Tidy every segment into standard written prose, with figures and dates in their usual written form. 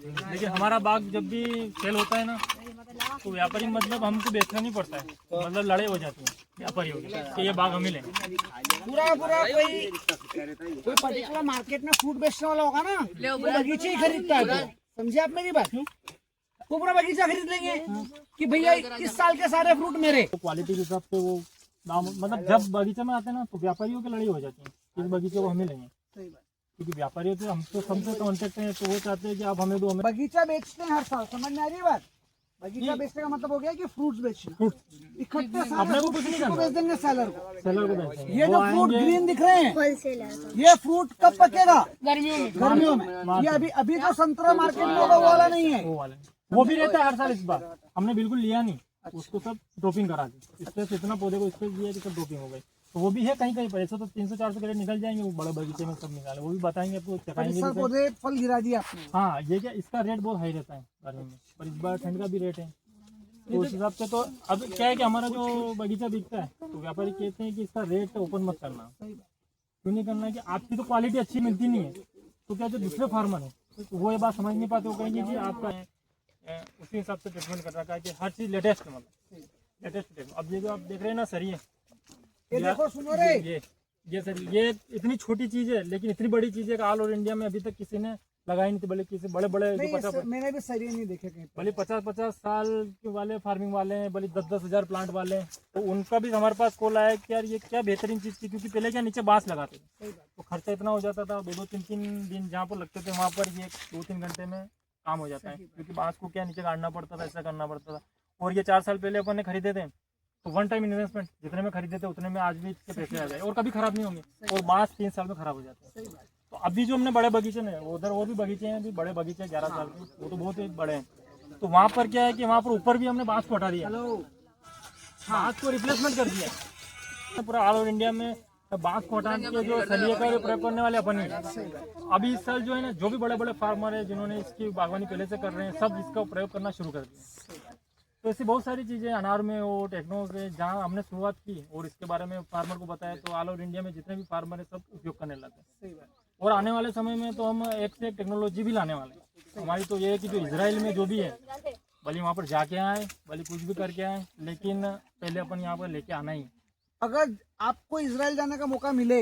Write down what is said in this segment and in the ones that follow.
देखिए हमारा बाग जब भी सेल होता है ना तो व्यापारी मतलब हमको बेचना नहीं पड़ता है, मतलब लड़ाई हो जाती है व्यापारियों की कि ये बाग हमें लेंगे। पूरा कोई पर्टिकुलर मार्केट में फ्रूट बेचने वाला होगा ना तो बगीचे ही खरीदता है। समझे आप मेरी बात? वो पूरा बगीचा खरीद लेंगे कि भैया इस साल के सारे फ्रूट मेरे। तो क्वालिटी के हिसाब से वो दाम, मतलब जब बगीचे में आते हैं ना तो व्यापारियों की लड़ाई हो जाती है, इस बगीचे को हमें लेंगे। क्योंकि व्यापारी तो हमसे कॉन्टेक्ट है तो वो चाहते हैं कि आप हमें दो, हमें। बगीचा बेचते हैं हर साल, समझ में आ रही है बात? बगीचा बेचने का मतलब हो गया कि फ्रूट्स बेचना, इकट्ठे अपने को कुछ नहीं करना, बेच देंगे सेलर को। सेलर को बेचेंगे। ये जो फ्रूट ग्रीन दिख रहे हैं ये फ्रूट कब पकेगा? गर्मियों में। ये अभी जो संतरा मार्केट में होगा वो वाला नहीं है, वो भी रहता है हर साल। इस बार हमने बिल्कुल लिया नहीं, उसको सब ड्रोपिंग करा दी। इससे इतना पौधे को इससे दिया कि सब ड्रोपिंग हो गई। तो वो भी है कहीं कहीं पर, ऐसे तो 300-400 कैरेट निकल जाएंगे, वो बड़े बगीचे में सब निकाले, वो भी बताएंगे आपको, चखाएंगे। पौधे फल गिरा दिया आपने। हाँ, ये क्या इसका रेट बहुत हाई रहता है गर्मी में, और इस बार ठंड का भी रेट है, तो उस हिसाब से। तो अब क्या है कि हमारा जो बगीचा बिकता है तो व्यापारी कहते हैं कि इसका रेट ओपन मत करना। क्यों नहीं करना है कि आपकी तो क्वालिटी अच्छी मिलती नहीं है, तो क्या जो दूसरे फार्मर है तो वो ये बात समझ नहीं पाते, वो कहेंगे कि आपका उसी हिसाब से ट्रीटमेंट कर रखा है कि हर चीज़ लेटेस्ट, मतलब लेटेस्ट। अब ये जो आप देख रहे हैं ना सर, ये देखो सुनो रे, ये सर ये इतनी छोटी चीज है लेकिन इतनी बड़ी चीज है कि ऑल ओवर इंडिया में अभी तक किसी ने लगाई नहीं थी। भले किसी बड़े मैंने भी सरिये नहीं देखे कहीं, भले 50-50 साल के वाले फार्मिंग वाले हैं, भले 10-10 हज़ार प्लांट वाले हैं, तो उनका भी हमारे पास कॉल आया कि यार ये क्या बेहतरीन चीज़ थी। क्योंकि पहले क्या नीचे बांस लगाते थे तो खर्चा इतना हो जाता था, 2-2, 3-3 दिन जहाँ पर लगते थे वहाँ पर ये 2-3 घंटे में काम हो जाता है। क्योंकि बांस को क्या नीचे गाड़ना पड़ता था, ऐसा करना पड़ता था। और ये 4 साल पहले अपन ने खरीदे थे तो वन टाइम इन्वेस्टमेंट, जितने में खरीदे थे उतने में आज भी इसके पैसे आ जाए और कभी खराब नहीं होंगे, और बांस 3 साल में खराब हो जाते हैं। तो अभी जो हमने बड़े बगीचे में उधर और भी बगीचे हैं, अभी बड़े बगीचे 11 साल के, वो तो बहुत ही बड़े हैं। तो वहाँ पर क्या है कि वहाँ पर ऊपर भी हमने बांस को हटा दिया, बांस को रिप्लेसमेंट कर दिया। पूरा ऑल ओवर इंडिया में बांस को हटाने के जो सलिए का प्रयोग करने वाले अपन ही। अभी इस साल जो है ना, जो भी बड़े बड़े फार्मर है जिन्होंने इसकी बागवानी पहले से कर रहे हैं, सब इसका प्रयोग करना शुरू कर दिया। तो ऐसी बहुत सारी चीज़ें अनार में और टेक्नो से जहाँ हमने शुरुआत की और इसके बारे में फार्मर को बताया, तो ऑल ओवर इंडिया में जितने भी फार्मर है सब उपयोग करने लगे। और आने वाले समय में तो हम एक से एक टेक्नोलॉजी भी लाने वाले हैं। हमारी तो ये है कि जो इजराइल में जो भी है, भले वहाँ पर जाके आए, भले कुछ भी करके आए, लेकिन पहले अपन यहाँ पर लेके आना ही। अगर आपको इजराइल जाने का मौका मिले,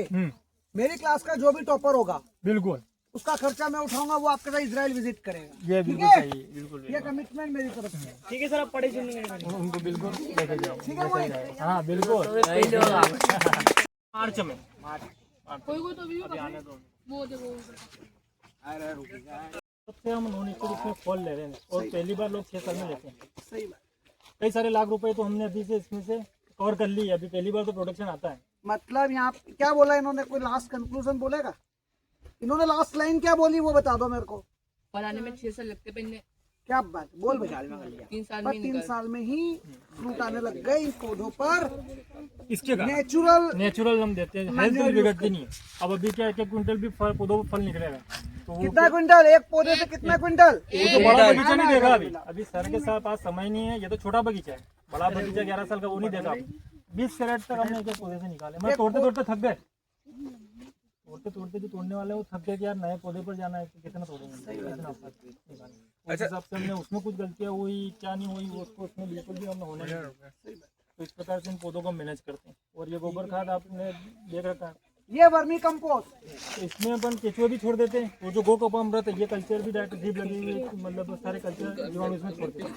मेरी क्लास का जो भी टॉपर होगा, बिल्कुल उसका खर्चा मैं उठाऊंगा, वो आपके साथ इजराइल विजिट करेगा। ये बिल्कुल सही है, बिल्कुल ये कमिटमेंट मेरी तरफ से। ठीक है सर, आप पढ़े सुनिए उनको बिल्कुल लेके जाओ। ठीक है भाई? हाँ बिल्कुल। मार्च में अभी आने दो। सबसे हम नॉन इसमें फॉल ले रहे हैं और पहली बार लोग 6 साल में लेते हैं। सही बात। कई सारे लाख रुपए तो हमने अभी से इसमें से कवर कर ली है, अभी पहली बार तो प्रोडक्शन आता है। मतलब यहाँ क्या बोला इन्होंने, कोई लास्ट कंक्लूजन बोलेगा? इन्होंने लास्ट लाइन क्या बोली वो बता दो मेरे को। बनाने में 6 साल लगते पहले। क्या बात बोल भाई? 3 साल में ही फ्रूट आने लग गए इन पौधों पर। इसके नेचुरल हम देते हैं, हेल्थ भी बिगड़ती नहीं है। अब अभी क्या 1 क्विंटल भी पौधों पर फल निकलेगा तो कितना क्विंटल? एक पौधे से कितना क्विंटल? वो तो बड़ा बगीचा नहीं देगा अभी सर के साथ पास समय नहीं है। ये तो छोटा बगीचा है, बड़ा बगीचा 11 साल का वो नहीं देगा। 20 कैरेट तक हमने एक पौधे से निकाले। मैं तोड़ते थक गए, तोड़ते जो तोड़ने वाले वो थक गए कि यार नए पौधे पर जाना है, कितना तोड़ेंगे। उस हिसाब से हमने उसमें कुछ गलतियाँ हुई क्या नहीं हुई उसको उसमें बिल्कुल भी हमने होने नहीं। तो इस प्रकार से इन पौधों को मैनेज करते हैं। और ये गोबर खाद आपने देख रखा है, ये वर्मी कंपोस्ट, तो इसमें अपन केचुआ भी छोड़ देते हैं। वो जो गो कपामृत है ये कल्चर भी डायरेक्ट ड्रिप लगी हुई, मतलब सारे कल्चर जीवाणु इसमें छोड़ते हैं।